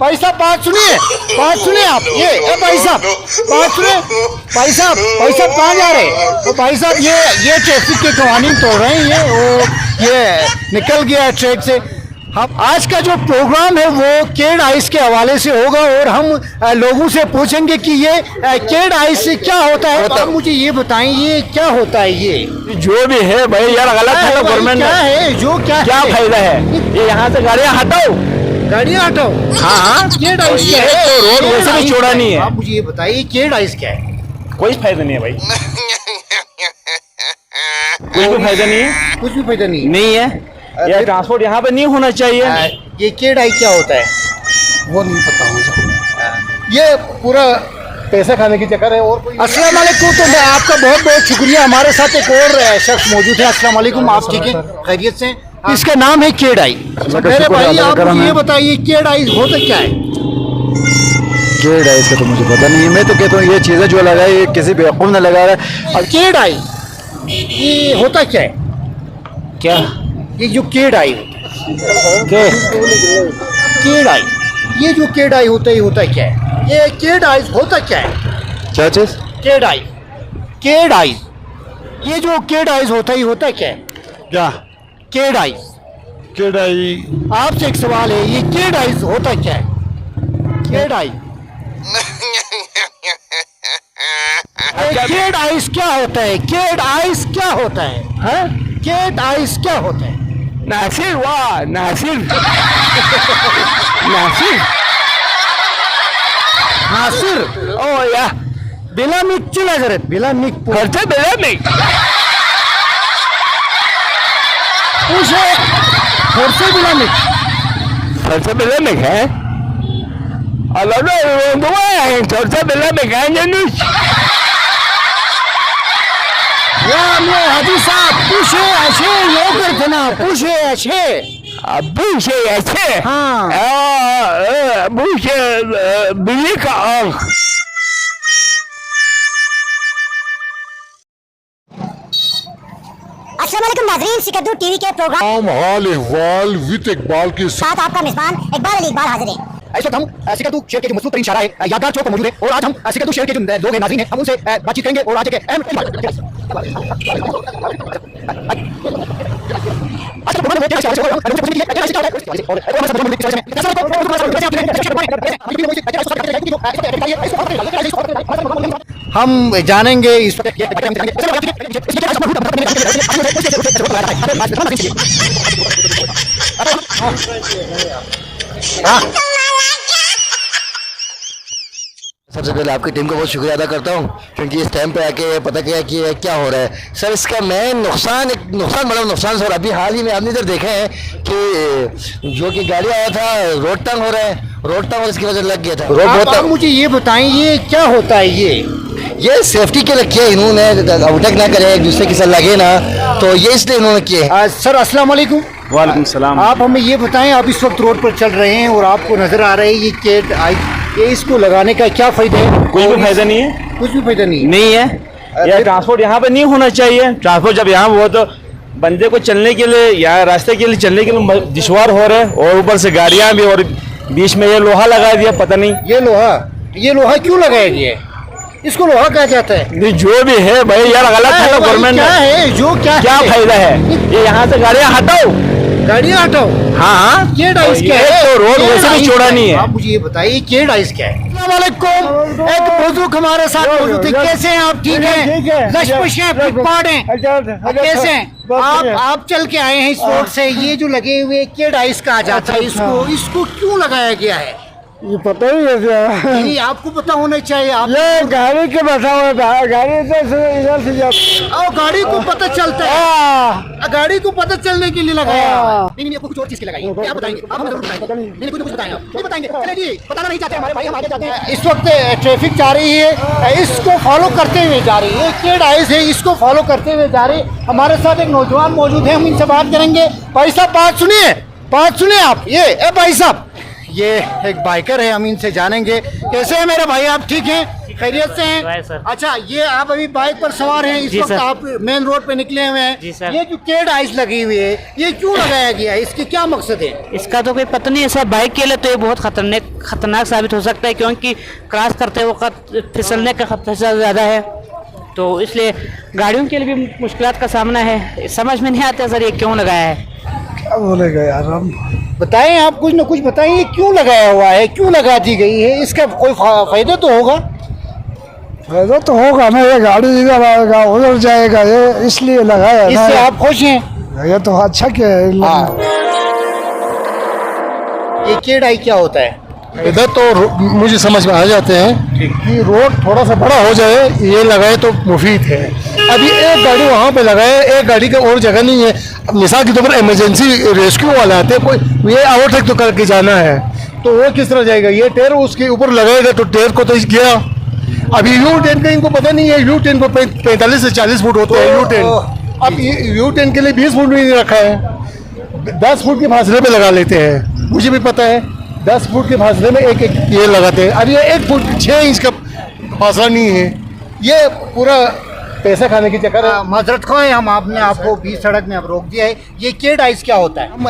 भाई साहब बात सुनिए आप ये भाई साहब बात सुनिए। भाई साहब कहाँ जा रहे हैं? तो भाई साहब ये ट्रैफिक के कवानीन तोड़ रहे हैं। ये निकल गया है ट्रैक से। हम आज का जो प्रोग्राम है वो केड आइस के हवाले से होगा और हम लोगों से पूछेंगे कि ये केड आइस से क्या होता है। आप मुझे ये बताएं ये क्या होता है? ये जो भी है भाई यार, गलत है तो गवर्नमेंट क्या है जो क्या फायदा है? ये यहाँ से गाड़ियाँ हटाओ। हाँ, केड आइस क्या है? तो रोड वैसे भी चौड़ा नहीं है। आप मुझे ये बताइए केड आइस क्या है? कोई फायदा नहीं है भाई। कुछ भी फायदा नहीं है। कुछ भी फायदा नहीं है। यह ट्रांसपोर्ट यहाँ पे नहीं होना चाहिए। ये केड आई क्या होता है? वो नहीं पता मुझे। ये पूरा पैसा खाने की चक्कर है और कोई। अस्सलाम वालेकुम। तो मैं आपका बहुत बहुत शुक्रिया। हमारे साथ एक और शख्स मौजूद है। अस्सलाम वालेकुम। आप ठीक है? खैरियत से? इसका नाम है केड आई। मेरे भाई आप मुझे ये बताइए केड आई होता क्या है? केड आई का तो मुझे पता नहीं है। मैं तो कहता हूँ ये चीज़ें जो लगाई ये किसी बेवकूफ़ ने लगा रहा है। और केड आई ये होता क्या है? क्या ये जो केड आई केड आई ये जो केड आई होता है क्या है? ये केड आई होता क्या है? क्या चीज़? केड आई ये जो केड आइज होता है क्या है? क्या केड आई? केड आई? आपसे एक सवाल है ये केड आइज होता क्या है? केड आई केड आइज क्या होता है? केड आइज क्या होता है? हाँ? केड आइज क्या होता है? नासिर वाह नासिर ओ या बिला मिक चला जरत बिला मिक खर्चे बिला मिक पूछे खर्चे बिला मिक है। अलग खर्चे बिला मिक है। हाजी साहब पूछे अच्छे ये करते ना पूछे अच्छे हाँ बिल्ली का आंख। अस्सलामुअलैकुम नाज़रीन, सिकंदर टीवी के प्रोग्राम हाल अहवाल विद इकबाल के साथ आपका मेजबान इकबाल अली इकबाल हाजिर है। इस वक्त हम सिकंदर शेर के जो मशहूर तरीन शायरा है यादगार चौक पर मौजूद है और आज हम सिकंदर शेर के जो लोग हैं नाज़रीन हैं हम उनसे बातचीत करेंगे और आज के अहम हम जानेंगे इस सबसे पहले आपकी टीम को बहुत शुक्रिया अदा करता हूँ क्योंकि इस टाइम पे आके पता किया कि ये क्या हो रहा है। सर इसका मेन नुकसान बड़ा नुकसान सर अभी हाल ही में आपने इधर देखे हैं कि जो कि गाड़ी आया था रोड टंग हो रहा है। रोड टंग इसकी वजह लग गया था। आप मुझे ये बताएं ये क्या होता है? ये सेफ्टी के लिए किया इन्होंने, ओवरटेक ना करे एक दूसरे के साथ लगे ना, तो ये इसलिए इन्होंने किए। सर अस्सलाम वालेकुम। वालेकुम सलाम। आप हमें ये बताएं आप इस वक्त रोड पर चल रहे हैं और आपको नजर आ रहा है ये केड आई ये इसको लगाने का क्या फायदा है? कुछ भी फायदा नहीं है। कुछ भी फायदा नहीं है। यह ट्रांसपोर्ट यहाँ पे नहीं होना चाहिए। ट्रांसपोर्ट जब यहाँ हुआ तो बंदे को चलने के लिए या रास्ते के लिए चलने के लिए दुश्वार हो रहे हैं और ऊपर से गाड़ियाँ भी और बीच में ये लोहा लगा दिया। पता नहीं ये लोहा क्यों लगाया गया है? इसको लोहा कहा जाता है? नहीं जो भी है भाई यार, गलत है तो गवर्नमेंट क्या है जो क्या फायदा है? ये यहाँ से गाड़ियाँ हटाओ। हाँ, केड आइस क्या है? तो रोड वैसे भी चौड़ा नहीं है। आप मुझे ये बताइए केड आइस क्या है? अस्सलामुअलैकुम। एक बुजुर्ग हमारे साथ मौजूद है। कैसे हैं आप? ठीक है? लशपश हैं, फिटफाट हैं? कैसे हैं आप? चल के आए हैं इस रोड से। ये जो लगे हुए केड आइस कहा जाता है इसको क्यों लगाया गया है? ये पता ही है। नहीं आपको पता होना चाहिए। आप ये गाड़ी के बैठा हुआ था, गाड़ी इधर से गाड़ी को पता चलता है। गाड़ी को पता चलने के लिए लगाया। नहीं आपको कुछ और चीज की लगाई है। आप बताएंगे? आप हमें जरूर बताएंगे। नहीं कुछ बताएं आप नहीं बताएंगे। चलिए जी बताना नहीं चाहते हमारे भाई, हम आगे जाते हैं। इस वक्त ट्रैफिक जा रही है, इसको फॉलो करते हुए जा रही है। केड आइस है, इसको फॉलो करते हुए जा रही है। हमारे साथ एक नौजवान मौजूद है, हम इनसे बात करेंगे। भाई साहब बात सुनिए आप। भाई साहब ये एक बाइकर है, हम इनसे जानेंगे। कैसे हैं मेरे भाई? आप ठीक हैं? खैरियत से दुआ है हैं? सर। अच्छा, ये आप अभी बाइक पर सवार हैं, इस जी वक्त सर। आप मेन रोड पे निकले हुए जी हैं। सर। ये जो केड आइस लगी हुई है, ये क्यों लगाया गया है? इसकी क्या मकसद है? इसका तो कोई पता नहीं है सर। बाइक के लिए तो ये बहुत खतरनाक साबित हो सकता है, क्योंकि क्रॉस करते वक्त फिसलने का खतरा ज़्यादा है, तो इसलिए गाड़ियों के लिए भी मुश्किलात का सामना है। समझ में नहीं आता सर ये क्यों लगाया है। क्या बोलेगा यार हम। बताएं, आप कुछ न कुछ बताएं, ये क्यों लगाया हुआ है, क्यों लगा दी गई है? इसका कोई फायदा तो होगा? फायदा तो होगा ना, ये गाड़ी इधर आएगा उधर जाएगा, ये इसलिए लगाया ना। इससे आप खुश हैं? ये तो अच्छा क्या है। हाँ। ये केड आई क्या होता है? इधर तो मुझे समझ में आ जाते हैं कि रोड थोड़ा सा बड़ा हो जाए, ये लगाए तो मुफीद है। अभी एक गाड़ी वहाँ पे लगाए, एक गाड़ी का और जगह नहीं है। अब मिसाल के तौर पर इमरजेंसी रेस्क्यू वाला आते हैं, कोई ये ओवरटेक तो करके जाना है, तो वो किस तरह जाएगा? ये टायर उसके ऊपर लगाएगा तो टायर को तो गया। अभी यू टेन का इनको पता नहीं है, यू टेन को 45 से 40 फुट होते हैं यू टेन। अब यू टेन के लिए 20 फुट भी नहीं रखा है, 10 फुट के फासले पे लगा लेते हैं। मुझे भी पता है 10 फुट के फासले में एक ये लगाते हैं। अब ये 1 फुट 6 इंच का फासला नहीं है, ये पूरा पैसा खाने की चक्कर है। माजरत खाएं, हम आपने आपको बीच सड़क में अब रोक दिया है। ये केड आइस क्या होता है? हम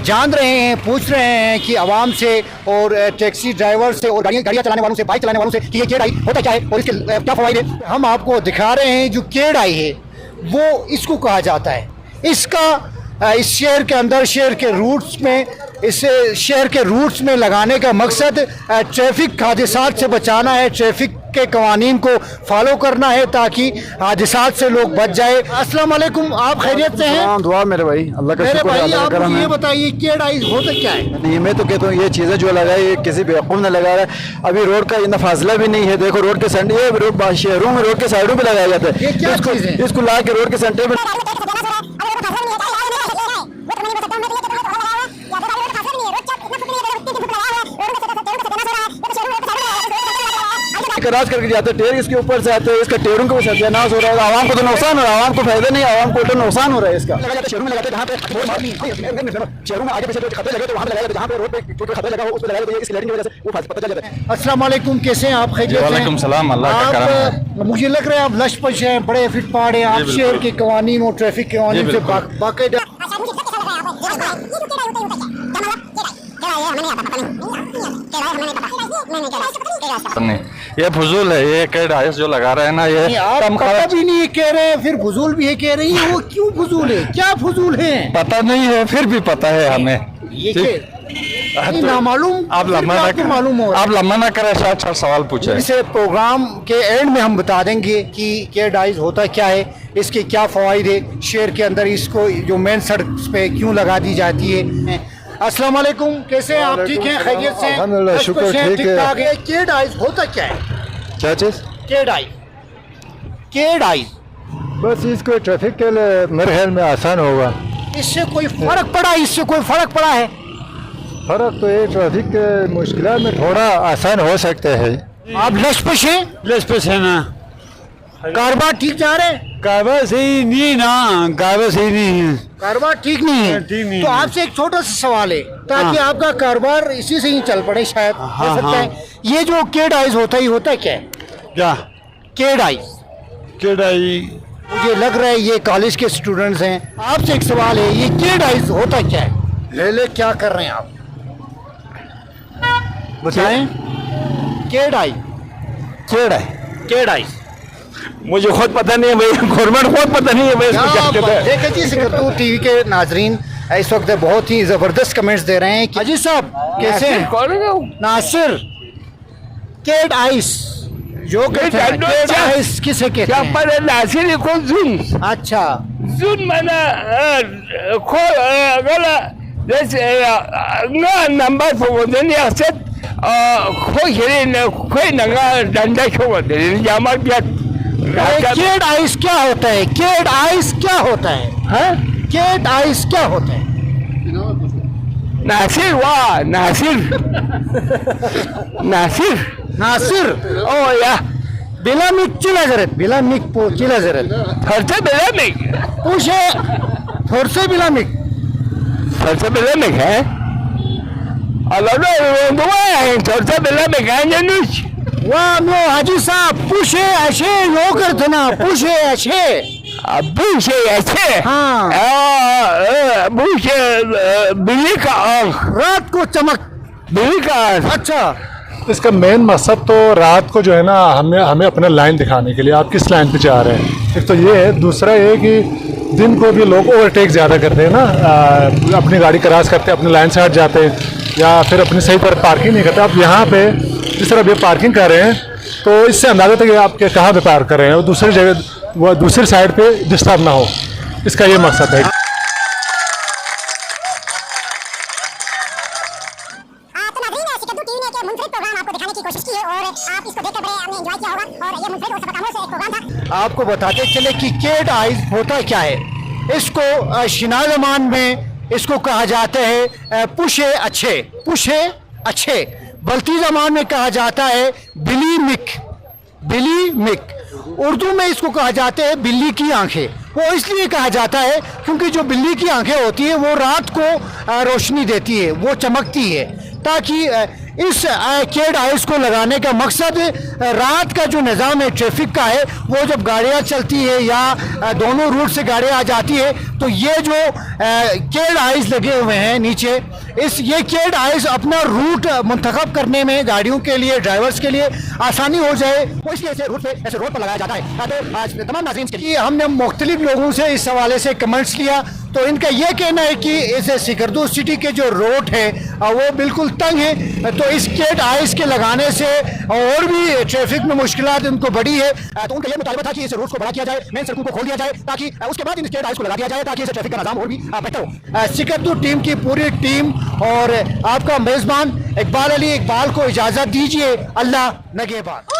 जान रहे हैं, पूछ रहे हैं कि आवाम से और टैक्सी ड्राइवर से और गाड़ियाँ चलाने वालों से, बाइक चलाने वालों से कि ये केड आई होता क्या है और इसके क्या फ़वाइद है। हम आपको दिखा रहे हैं जो केड आई है वो इसको कहा जाता है। इसका इस शहर के अंदर, शहर के रूट्स में, इस शहर के रूट्स में लगाने का मकसद ट्रैफिक हादसात से बचाना है, ट्रैफिक के कवानीन को फॉलो करना है ताकि हादसात से लोग बच जाए। अस्सलाम वालेकुम, आप खैरियत से हैं? दुआ मेरे भाई, अल्लाह का मेरे शुक्र है, भाई, अल्लाह का आप करम मुझे ये है। बताइए केड आइस होता क्या है? नहीं, मैं तो कहता हूँ ये चीज़ें जो लगाई ये किसी बेवकूफ़ ने लगा रहा है। अभी रोड का इतना फासला भी नहीं है। देखो रोड के सेंटर, ये रोड शहरों में रोड के साइडों पे लगाया जाता है। ये क्या इसको चीज़ है? इसको ला के रोड के सेंटर में राज करके जाते हैं, टेर इसके ऊपर से आते हैं, इसका टेरों को भी सत्यानाश हो रहा है। आवाम को तो नुकसान हो रहा है, आवाम को फायदा नहीं, आवाम को तो नुकसान हो रहा है इसका। शहरों में लगाते हैं जहाँ पे शहरों में आगे पीछे खतरे लगे तो वहाँ लगाया, जहाँ पे रोड पे खतरा लगा हो उस पे लगाया, तो इसकी लाइटिंग की वजह से वो पता चल जाता है। अस्सलाम वालेकुम, कैसे हैं आप? खैरियत से हैं? वालेकुम सलाम, अल्लाह का करम है। मुझे लग रहा है आप लशपश हैं, बड़े फिट फाड़ हैं, आप शहर के कवानीन और ट्रैफिक के कवानीन से बाकायदा। नहीं, ये फजूल है, ये केड आइस जो लगा रहे हैं ना, ये आप कम पता खर्च। भी नहीं कह रहे हैं, फिर फजूल भी है कह रही है। वो क्यों फजूल है? क्या फजूल है? पता नहीं है, फिर भी पता है हमें। ये ठीक। के नामालूम, आप लम्बा ना फिर मालूम हो आप लम्बा ना करें, शायद सवाल पूछे। इसे प्रोग्राम के एंड में हम बता देंगे कि केड आइस होता क्या है, इसके क्या फ़वाइद है, शहर के अंदर इसको जो मेन सड़क पे क्यों लगा दी जाती है। अस्सलाम वालेकुम, कैसे हैं आप? ठीक हैं, खैरियत से हैं? अल्हम्दुलिल्लाह, शुक्र, लशपश हैं, ठीक है। ठाक है। केड आइस होता क्या है? क्या चीज़? केड आइस, केड आइस, बस इसको ट्रैफिक के लिए मेरे ख्याल में आसान होगा। इससे कोई फर्क पड़ा? इससे कोई फर्क पड़ा है? फर्क तो ये ट्रैफिक के मुश्किलात में थोड़ा आसान हो सकते हैं। आप लशपश हैं? लशपश है ना, कारोबार ठीक जा रहे हैं? कारोबार सही नहीं ना, कारोबार सही नहीं है। कारोबार ठीक नहीं है? ठीक नहीं तो है। आपसे एक छोटा सा सवाल है ताकि आपका कारोबार इसी से ही चल पड़े, शायद हो सकता है। ये जो केड आइस होता है, ये होता क्या है? क्या केड आइस, केडाई? मुझे लग रहा है ये कॉलेज के स्टूडेंट्स हैं। आपसे एक सवाल है, ये केड आइस होता क्या है? ले क्या कर रहे हैं आप, बताएं। केड आइस, केड़ है। केड आइस मुझे खुद पता नहीं है भाई, गवर्नमेंट खुद पता नहीं है भाई इसको क्या कहते हैं। देखिए जी, सिकरतू टीवी के नाजरीन इस वक्त बहुत ही जबरदस्त कमेंट्स दे रहे हैं कि अजीज साहब कैसे हैं? नासिर, केड आइस जो कहते हैं, केड आइस किसे कहते हैं? नासिर को जून अच्छा, जून माना गला नंबर फोन set कोई नंगा डंडा क्यों जामा केड आइस क्या होता है? केड आइस क्या होता है? हाँ, केड आइस क्या होता है? नासिर वाह नासिर नासिर नासिर ओ या बिलामिक चिलाजरत, बिलामिक पो चिलाजरत खर्चा बेला में पूछे थोरसे बिलामिक खर्चा बेला में है अल्लाह नो दुआ है खर्चा बेला में गाने नुच वाह नो हाजी साहब पुशे ऐसे नो करते ना पुशे ऐसे पूछे ऐसे हाँ पूछे बिल्ली का आँख रात को चमक बिल्ली का आँख अच्छा इसका मेन मकसद तो रात को जो है ना हमें अपना लाइन दिखाने के लिए आप किस लाइन पे जा रहे हैं, एक तो ये है। दूसरा ये कि दिन को भी लोग ओवरटेक ज़्यादा करते हैं ना, अपनी गाड़ी क्रॉस करते हैं, अपनी लाइन से हट जाते हैं या फिर अपनी सही पर पार्किंग नहीं करते। आप यहाँ पे जिस तरह ये पार्किंग कर रहे हैं तो इससे अंदाजा था कि आप कहाँ पे पार्क कर रहे हैं, वो दूसरी जगह वो दूसरी साइड पे डिस्टर्ब ना हो, इसका ये मकसद है। तो नाज़रीन सिकंदर टीवी ने एक मुनफरिद प्रोग्राम आपको दिखाने की कोशिश की है और आप इसको देखकर बड़े आपने एंजॉय किया होगा और ये मुनफरिद और सबकामों से एक प्रोग्राम था। आपको बताते चले कि केड आइज होता क्या है। इसको शिना ज़मान में इसको कहा जाता है पुशे अच्छे, बल्ती ज़मान में कहा जाता है बिली मिक। उर्दू में इसको कहा जाता है बिल्ली की आंखें। वो इसलिए कहा जाता है क्योंकि जो बिल्ली की आंखें होती है वो रात को रोशनी देती है, वो चमकती है, ताकि इस केड आइज को लगाने का मकसद रात का जो निज़ाम है ट्रैफिक का है, वो जब गाड़ियाँ चलती है या दोनों रूट से गाड़ियाँ आ जाती है तो ये जो केड आइज लगे हुए हैं नीचे, ये केड आइज अपना रूट मुंतखब करने में गाड़ियों के लिए, ड्राइवर्स के लिए आसानी हो जाए, वो इसलिए ऐसे रोड पर लगाया जाता है। तो आज तमाम नाज़रीन के लिए हमने मुख्तलिफ लोगों से इस हवाले से कमेंट्स लिया, तो इनका यह कहना है कि इस सिकरदू सिटी के जो रोड है वो बिल्कुल तंग है, तो इस केड आइज के लगाने से और भी ट्रैफिक में मुश्किलात इनको बढ़ी है। तो उनका यह मुतालबा था कि इस रोड को बड़ा किया जाए, मेन सड़कों को खोल दिया जाए, ताकि उसके बाद इन केड आइज को लगा दिया जाए ताकि इस ट्रैफिक का निज़ाम और भी बेहतर हो। सिकरदू टीम की पूरी टीम और आपका मेज़बान इकबाल अली इकबाल को इजाज़त दीजिए। अल्लाह नगहबान।